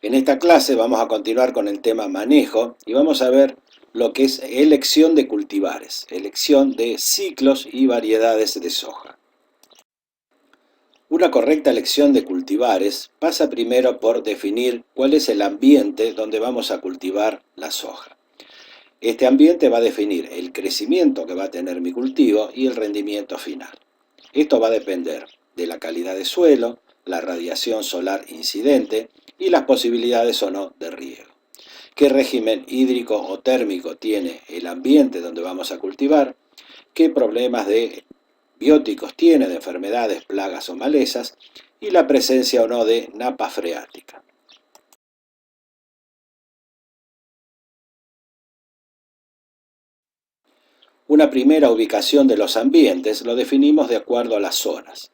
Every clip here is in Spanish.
En esta clase vamos a continuar con el tema manejo y vamos a ver lo que es elección de cultivares, elección de ciclos y variedades de soja. Una correcta elección de cultivares pasa primero por definir cuál es el ambiente donde vamos a cultivar la soja. Este ambiente va a definir el crecimiento que va a tener mi cultivo y el rendimiento final. Esto va a depender de la calidad de suelo, la radiación solar incidente y las posibilidades o no de riego. ¿Qué régimen hídrico o térmico tiene el ambiente donde vamos a cultivar? ¿Qué problemas de bióticos tiene, de enfermedades, plagas o malezas? Y la presencia o no de napa freática. Una primera ubicación de los ambientes lo definimos de acuerdo a las zonas.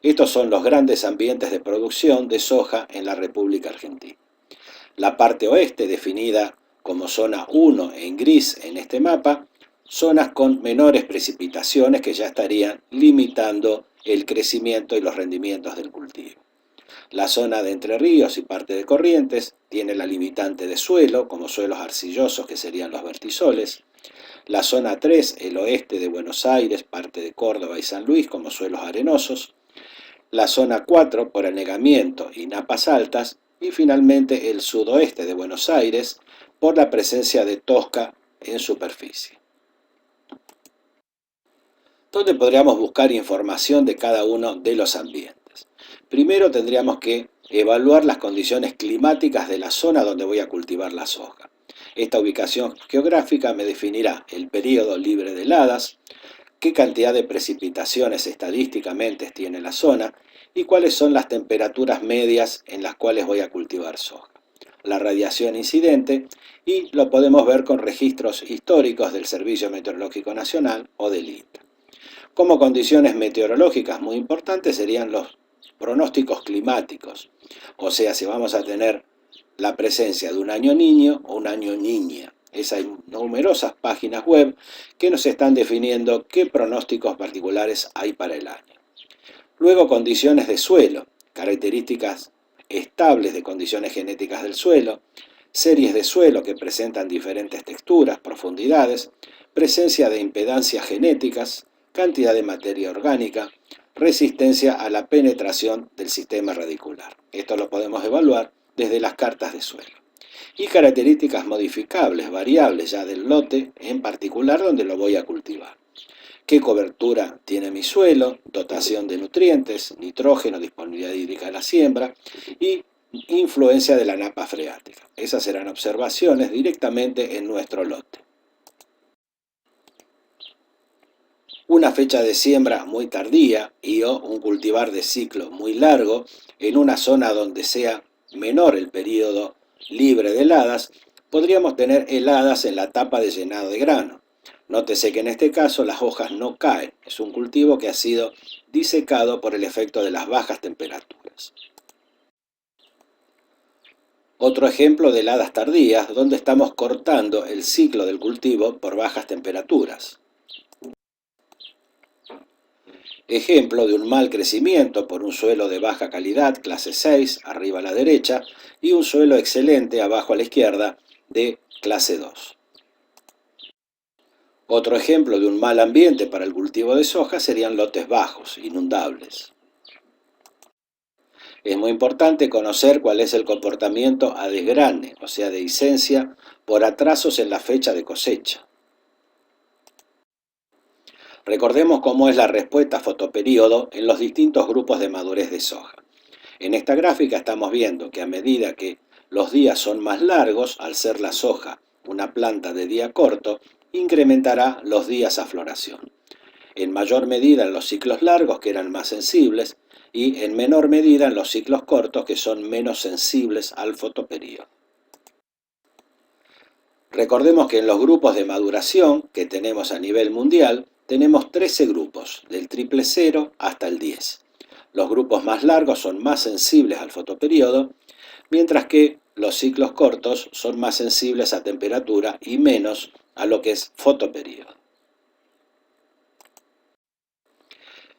Estos son los grandes ambientes de producción de soja en la República Argentina. La parte oeste, definida como zona 1 en gris en este mapa, zonas con menores precipitaciones que ya estarían limitando el crecimiento y los rendimientos del cultivo. La zona de Entre Ríos y parte de Corrientes tiene la limitante de suelo, como suelos arcillosos que serían los vertisoles. La zona 3, el oeste de Buenos Aires, parte de Córdoba y San Luis, como suelos arenosos. La zona 4, por anegamiento y napas altas. Y finalmente el sudoeste de Buenos Aires, por la presencia de tosca en superficie. ¿Dónde podríamos buscar información de cada uno de los ambientes? Primero tendríamos que evaluar las condiciones climáticas de la zona donde voy a cultivar la soja. Esta ubicación geográfica me definirá el periodo libre de heladas, qué cantidad de precipitaciones estadísticamente tiene la zona y cuáles son las temperaturas medias en las cuales voy a cultivar soja. La radiación incidente, y lo podemos ver con registros históricos del Servicio Meteorológico Nacional o del INTA. Como condiciones meteorológicas muy importantes serían los pronósticos climáticos, o sea, si vamos a tener la presencia de un año niño o un año niña. Hay numerosas páginas web que nos están definiendo qué pronósticos particulares hay para el año. Luego, condiciones de suelo, características estables de condiciones genéticas del suelo, series de suelo que presentan diferentes texturas, profundidades, presencia de impedancias genéticas, cantidad de materia orgánica, resistencia a la penetración del sistema radicular. Esto lo podemos evaluar desde las cartas de suelo. Y características modificables, variables ya del lote en particular donde lo voy a cultivar. ¿Qué cobertura tiene mi suelo? Dotación de nutrientes, nitrógeno, disponibilidad hídrica de la siembra y influencia de la napa freática. Esas serán observaciones directamente en nuestro lote. Una fecha de siembra muy tardía y o un cultivar de ciclo muy largo en una zona donde sea menor el periodo libre de heladas, podríamos tener heladas en la etapa de llenado de grano. Nótese que en este caso las hojas no caen, es un cultivo que ha sido disecado por el efecto de las bajas temperaturas. Otro ejemplo de heladas tardías, donde estamos cortando el ciclo del cultivo por bajas temperaturas. Ejemplo de un mal crecimiento por un suelo de baja calidad, clase 6, arriba a la derecha, y un suelo excelente abajo a la izquierda, de clase 2. Otro ejemplo de un mal ambiente para el cultivo de soja serían lotes bajos, inundables. Es muy importante conocer cuál es el comportamiento a desgrane, o sea, de licencia, por atrasos en la fecha de cosecha. Recordemos cómo es la respuesta fotoperíodo en los distintos grupos de madurez de soja. En esta gráfica estamos viendo que a medida que los días son más largos, al ser la soja una planta de día corto, incrementará los días a floración. En mayor medida en los ciclos largos, que eran más sensibles, y en menor medida en los ciclos cortos, que son menos sensibles al fotoperíodo. Recordemos que en los grupos de maduración que tenemos a nivel mundial, tenemos 13 grupos, del triple 0 hasta el 10. Los grupos más largos son más sensibles al fotoperíodo, mientras que los ciclos cortos son más sensibles a temperatura y menos a lo que es fotoperíodo.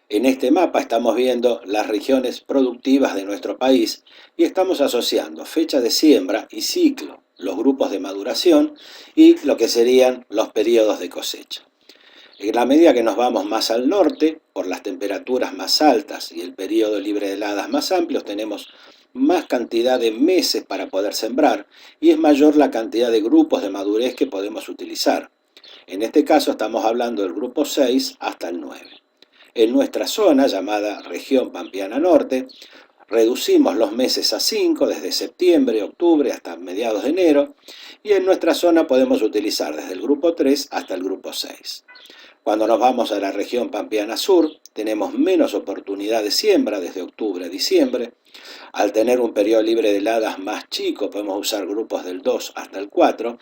En este mapa estamos viendo las regiones productivas de nuestro país y estamos asociando fecha de siembra y ciclo, los grupos de maduración y lo que serían los periodos de cosecha. En la medida que nos vamos más al norte, por las temperaturas más altas y el periodo libre de heladas más amplios, tenemos más cantidad de meses para poder sembrar y es mayor la cantidad de grupos de madurez que podemos utilizar. En este caso estamos hablando del grupo 6 hasta el 9. En nuestra zona, llamada región Pampeana Norte, reducimos los meses a 5 desde septiembre, octubre hasta mediados de enero y en nuestra zona podemos utilizar desde el grupo 3 hasta el grupo 6. Cuando nos vamos a la región Pampeana Sur, tenemos menos oportunidad de siembra desde octubre a diciembre. Al tener un periodo libre de heladas más chico, podemos usar grupos del 2 hasta el 4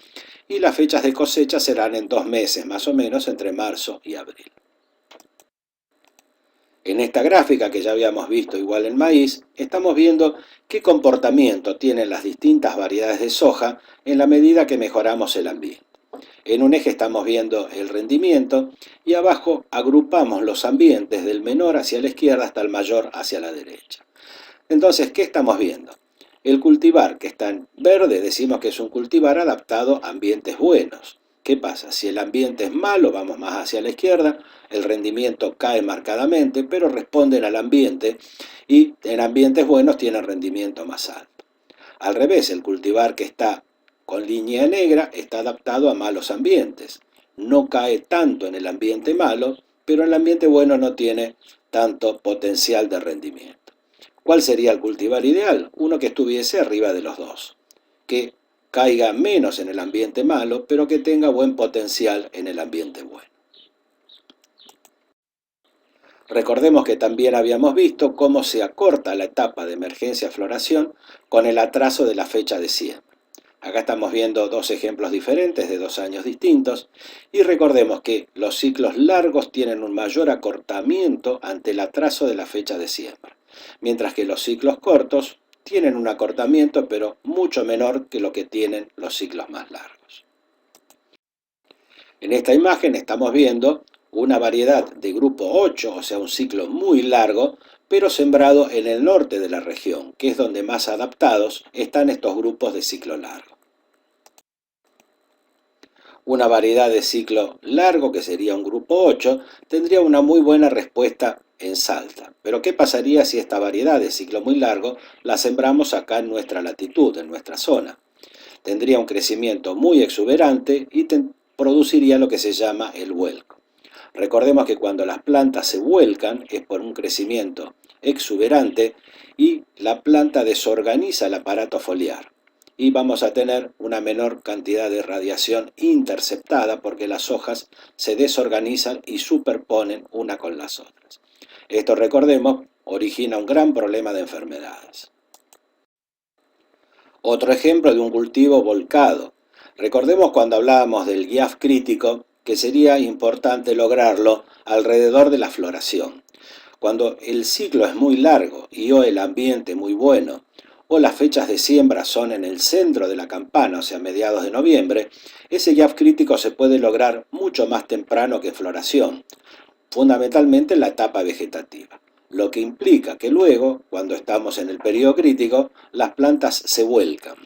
y las fechas de cosecha serán en 2 meses más o menos entre marzo y abril. En esta gráfica que ya habíamos visto igual en maíz, estamos viendo qué comportamiento tienen las distintas variedades de soja en la medida que mejoramos el ambiente. En un eje estamos viendo el rendimiento y abajo agrupamos los ambientes del menor hacia la izquierda hasta el mayor hacia la derecha. Entonces, ¿qué estamos viendo? El cultivar que está en verde decimos que es un cultivar adaptado a ambientes buenos. ¿Qué pasa? Si el ambiente es malo, vamos más hacia la izquierda, el rendimiento cae marcadamente, pero responden al ambiente y en ambientes buenos tienen rendimiento más alto. Al revés, el cultivar que está con línea negra está adaptado a malos ambientes. No cae tanto en el ambiente malo, pero en el ambiente bueno no tiene tanto potencial de rendimiento. ¿Cuál sería el cultivar ideal? Uno que estuviese arriba de los dos, que caiga menos en el ambiente malo, pero que tenga buen potencial en el ambiente bueno. Recordemos que también habíamos visto cómo se acorta la etapa de emergencia-floración con el atraso de la fecha de siembra. Acá estamos viendo dos ejemplos diferentes de 2 años distintos y recordemos que los ciclos largos tienen un mayor acortamiento ante el atraso de la fecha de siembra, mientras que los ciclos cortos tienen un acortamiento pero mucho menor que lo que tienen los ciclos más largos. En esta imagen estamos viendo una variedad de grupo 8, o sea un ciclo muy largo, pero sembrado en el norte de la región, que es donde más adaptados están estos grupos de ciclo largo. Una variedad de ciclo largo, que sería un grupo 8, tendría una muy buena respuesta en Salta. Pero ¿qué pasaría si esta variedad de ciclo muy largo la sembramos acá en nuestra latitud, en nuestra zona? Tendría un crecimiento muy exuberante y produciría lo que se llama el vuelco. Recordemos que cuando las plantas se vuelcan es por un crecimiento exuberante y la planta desorganiza el aparato foliar. Y vamos a tener una menor cantidad de radiación interceptada porque las hojas se desorganizan y superponen una con las otras. Esto, recordemos, origina un gran problema de enfermedades. Otro ejemplo de un cultivo volcado. Recordemos cuando hablábamos del GIAF crítico que sería importante lograrlo alrededor de la floración. Cuando el ciclo es muy largo y o el ambiente muy bueno, o las fechas de siembra son en el centro de la campana, o sea, mediados de noviembre, ese GIAF crítico se puede lograr mucho más temprano que floración, fundamentalmente en la etapa vegetativa, lo que implica que luego, cuando estamos en el periodo crítico, las plantas se vuelcan.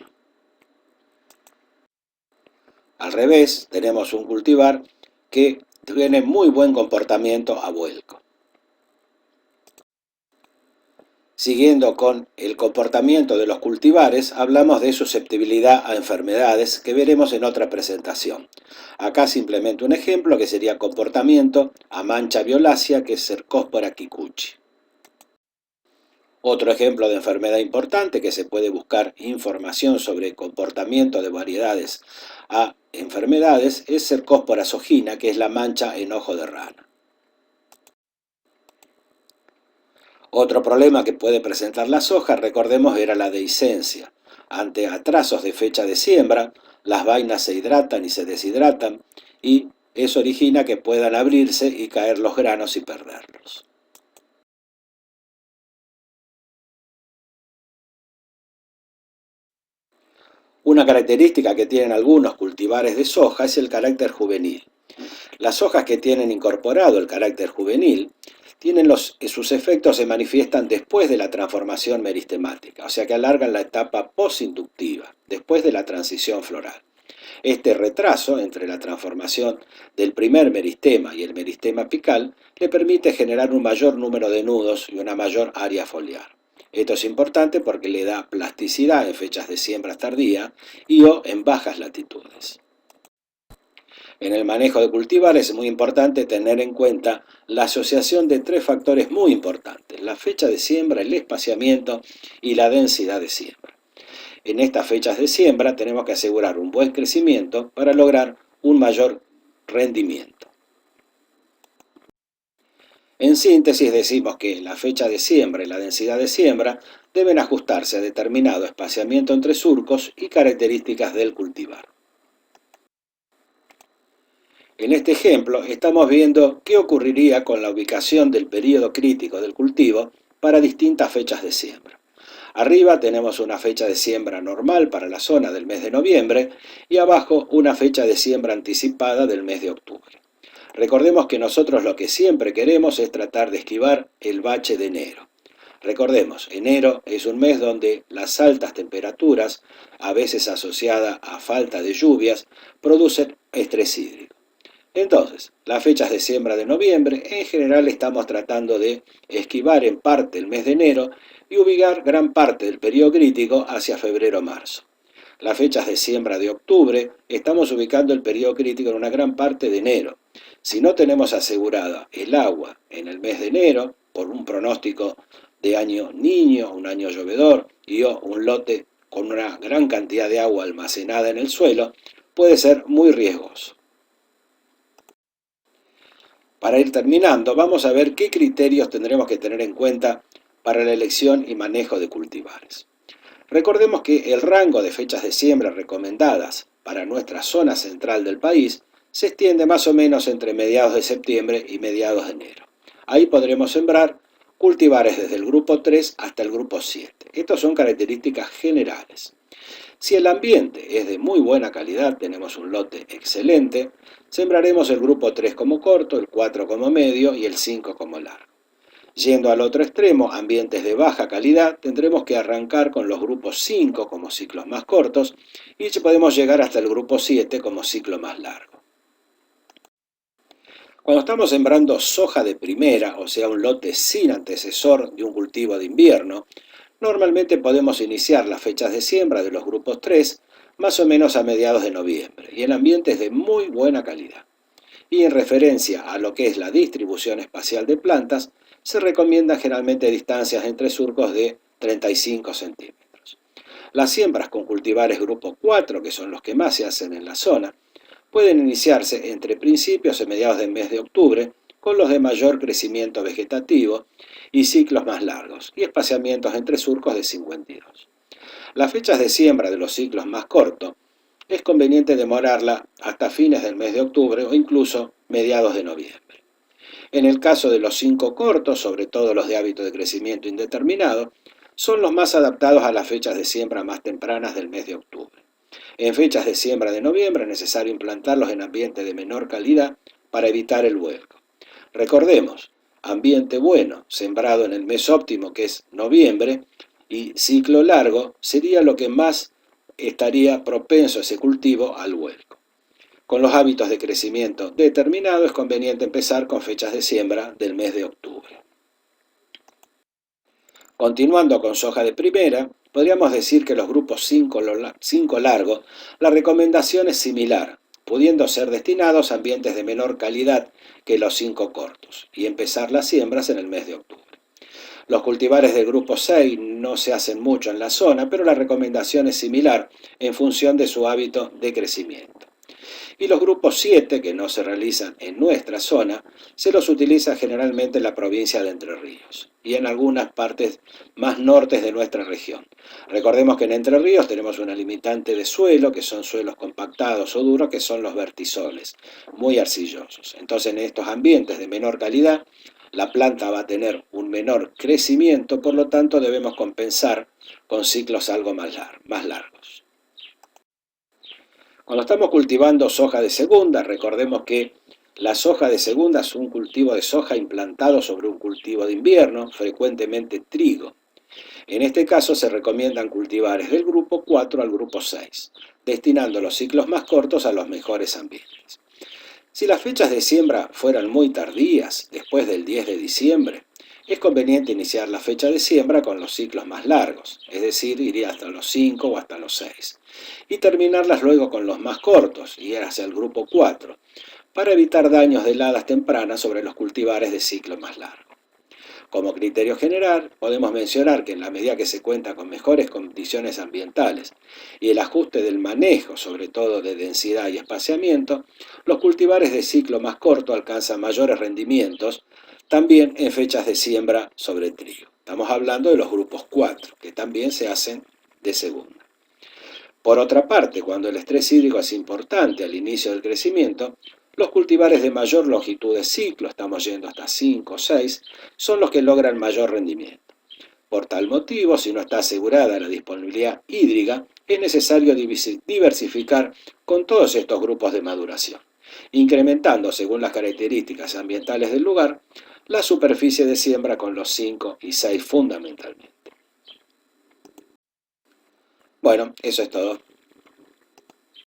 Al revés, tenemos un cultivar que tiene muy buen comportamiento a vuelco. Siguiendo con el comportamiento de los cultivares, hablamos de susceptibilidad a enfermedades que veremos en otra presentación. Acá simplemente un ejemplo que sería comportamiento a mancha violácea, que es Cercospora kikuchi. Otro ejemplo de enfermedad importante que se puede buscar información sobre comportamiento de variedades a enfermedades es Cercospora sogina, que es la mancha en ojo de rana. Otro problema que puede presentar la soja, recordemos, era la dehiscencia. Ante atrasos de fecha de siembra, las vainas se hidratan y se deshidratan y eso origina que puedan abrirse y caer los granos y perderlos. Una característica que tienen algunos cultivares de soja es el carácter juvenil. Las hojas que tienen incorporado el carácter juvenil sus efectos se manifiestan después de la transformación meristemática, o sea que alargan la etapa postinductiva, después de la transición floral. Este retraso entre la transformación del primer meristema y el meristema apical le permite generar un mayor número de nudos y una mayor área foliar. Esto es importante porque le da plasticidad en fechas de siembra tardía y o en bajas latitudes. En el manejo de cultivares es muy importante tener en cuenta la asociación de tres factores muy importantes: la fecha de siembra, el espaciamiento y la densidad de siembra. En estas fechas de siembra tenemos que asegurar un buen crecimiento para lograr un mayor rendimiento. En síntesis decimos que la fecha de siembra y la densidad de siembra deben ajustarse a determinado espaciamiento entre surcos y características del cultivar. En este ejemplo estamos viendo qué ocurriría con la ubicación del período crítico del cultivo para distintas fechas de siembra. Arriba tenemos una fecha de siembra normal para la zona del mes de noviembre y abajo una fecha de siembra anticipada del mes de octubre. Recordemos que nosotros lo que siempre queremos es tratar de esquivar el bache de enero. Recordemos, enero es un mes donde las altas temperaturas, a veces asociadas a falta de lluvias, producen estrés hídrico. Entonces, las fechas de siembra de noviembre, en general estamos tratando de esquivar en parte el mes de enero y ubicar gran parte del periodo crítico hacia febrero-marzo. Las fechas de siembra de octubre, estamos ubicando el periodo crítico en una gran parte de enero. Si no tenemos asegurada el agua en el mes de enero, por un pronóstico de año niño, un año llovedor y o un lote con una gran cantidad de agua almacenada en el suelo, puede ser muy riesgoso. Para ir terminando, vamos a ver qué criterios tendremos que tener en cuenta para la elección y manejo de cultivares. Recordemos que el rango de fechas de siembra recomendadas para nuestra zona central del país se extiende más o menos entre mediados de septiembre y mediados de enero. Ahí podremos sembrar cultivares desde el grupo 3 hasta el grupo 7. Estas son características generales. Si el ambiente es de muy buena calidad, tenemos un lote excelente, sembraremos el grupo 3 como corto, el 4 como medio y el 5 como largo. Yendo al otro extremo, ambientes de baja calidad, tendremos que arrancar con los grupos 5 como ciclos más cortos y podemos llegar hasta el grupo 7 como ciclo más largo. Cuando estamos sembrando soja de primera, o sea un lote sin antecesor de un cultivo de invierno, normalmente podemos iniciar las fechas de siembra de los grupos 3 más o menos a mediados de noviembre y en ambientes de muy buena calidad. Y en referencia a lo que es la distribución espacial de plantas, se recomiendan generalmente distancias entre surcos de 35 centímetros. Las siembras con cultivares grupo 4, que son los que más se hacen en la zona, pueden iniciarse entre principios y mediados del mes de octubre, con los de mayor crecimiento vegetativo y ciclos más largos, y espaciamientos entre surcos de 52. Las fechas de siembra de los ciclos más cortos es conveniente demorarla hasta fines del mes de octubre o incluso mediados de noviembre. En el caso de los 5 cortos, sobre todo los de hábito de crecimiento indeterminado, son los más adaptados a las fechas de siembra más tempranas del mes de octubre. En fechas de siembra de noviembre es necesario implantarlos en ambiente de menor calidad para evitar el vuelco. Recordemos, ambiente bueno, sembrado en el mes óptimo que es noviembre, y ciclo largo sería lo que más estaría propenso ese cultivo al vuelco. Con los hábitos de crecimiento determinado es conveniente empezar con fechas de siembra del mes de octubre. Continuando con soja de primera, podríamos decir que los grupos 5 largos, la recomendación es similar, pudiendo ser destinados a ambientes de menor calidad que los 5 cortos, y empezar las siembras en el mes de octubre. Los cultivares del grupo 6 no se hacen mucho en la zona, pero la recomendación es similar en función de su hábito de crecimiento. Y los grupos 7, que no se realizan en nuestra zona, se los utiliza generalmente en la provincia de Entre Ríos y en algunas partes más nortes de nuestra región. Recordemos que en Entre Ríos tenemos una limitante de suelo, que son suelos compactados o duros, que son los vertisoles, muy arcillosos. Entonces, en estos ambientes de menor calidad, la planta va a tener un menor crecimiento, por lo tanto debemos compensar con ciclos algo más largos. Cuando estamos cultivando soja de segunda, recordemos que La soja de segunda es un cultivo de soja implantado sobre un cultivo de invierno, frecuentemente trigo. En este caso se recomiendan cultivares del grupo 4 al grupo 6, destinando los ciclos más cortos a los mejores ambientes. Si las fechas de siembra fueran muy tardías, después del 10 de diciembre, es conveniente iniciar la fecha de siembra con los ciclos más largos, es decir, iría hasta los 5 o hasta los 6, y terminarlas luego con los más cortos, y ir hacia el grupo 4, para evitar daños de heladas tempranas sobre los cultivares de ciclo más largo. Como criterio general, podemos mencionar que en la medida que se cuenta con mejores condiciones ambientales y el ajuste del manejo, sobre todo de densidad y espaciamiento, los cultivares de ciclo más corto alcanzan mayores rendimientos, también en fechas de siembra sobre trigo. Estamos hablando de los grupos 4, que también se hacen de segunda. Por otra parte, cuando el estrés hídrico es importante al inicio del crecimiento, los cultivares de mayor longitud de ciclo, estamos yendo hasta 5 o 6, son los que logran mayor rendimiento. Por tal motivo, si no está asegurada la disponibilidad hídrica, es necesario diversificar con todos estos grupos de maduración, incrementando, según las características ambientales del lugar, la superficie de siembra con los 5 y 6 fundamentalmente. Bueno, eso es todo.